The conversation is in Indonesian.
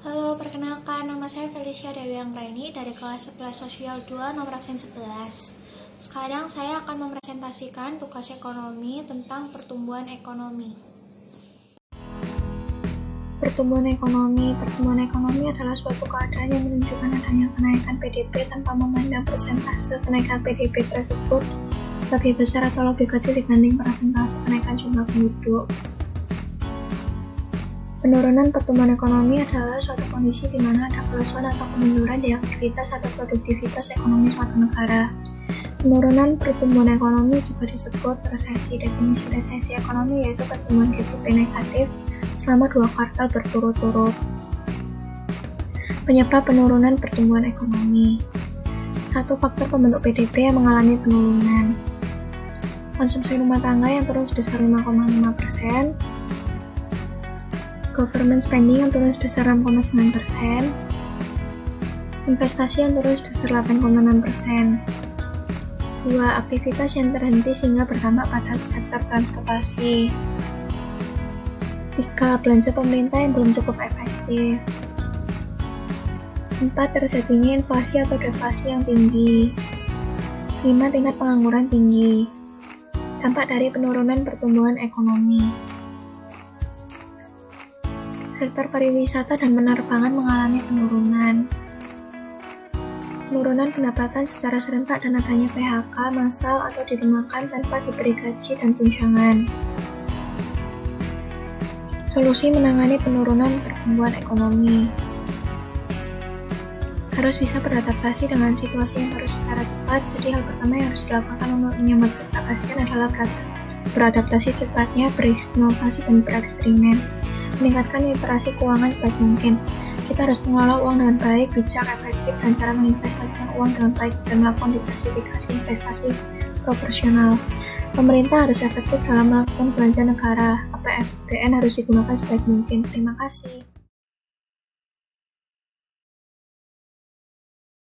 Halo, perkenalkan nama saya Felicia Dewi Anggraini dari kelas 11 Sosial 2 nomor absen 11. Sekarang saya akan mempresentasikan tugas ekonomi tentang pertumbuhan ekonomi. Pertumbuhan ekonomi adalah suatu keadaan yang menunjukkan adanya kenaikan PDB tanpa memandang persentase kenaikan PDB tersebut lebih besar atau lebih kecil dibanding persentase kenaikan jumlah penduduk. Penurunan pertumbuhan ekonomi adalah suatu kondisi di mana ada kelesuan atau kemunduran di aktivitas atau produktivitas ekonomi suatu negara. Penurunan pertumbuhan ekonomi juga disebut resesi. Definisi resesi ekonomi yaitu pertumbuhan GDP negatif selama 2 kuartal berturut-turut. Penyebab penurunan pertumbuhan ekonomi. Satu faktor pembentuk PDB yang mengalami penurunan. Konsumsi rumah tangga yang turun sebesar 5,5%. Government spending yang turun sebesar 6,9%, investasi yang turun sebesar 8,6%. 2. Aktivitas yang terhenti sehingga berdampak pada sektor transportasi. 3. Belanja pemerintah yang belum cukup efektif. 4. Terjadinya inflasi atau deflasi yang tinggi. 5. Tingkat pengangguran tinggi. Dampak dari penurunan pertumbuhan ekonomi. Sektor pariwisata dan penerbangan mengalami penurunan. Penurunan pendapatan secara serentak dan adanya PHK massal atau dirumahkan tanpa diberi gaji dan tunjangan. Solusi menangani penurunan pertumbuhan ekonomi. Harus bisa beradaptasi dengan situasi yang baru secara cepat, jadi hal pertama yang harus dilakukan untuk menyambut ketidakpastian adalah beradaptasi cepatnya, berinovasi dan bereksperimen. Meningkatkan literasi keuangan sebaik mungkin. Kita harus mengelola uang dengan baik, bijak, efektif, dan cara menginvestasikan uang dengan baik dan melakukan diversifikasi investasi proporsional. Pemerintah harus efektif dalam melakukan belanja negara. APBN harus digunakan sebaik mungkin. Terima kasih.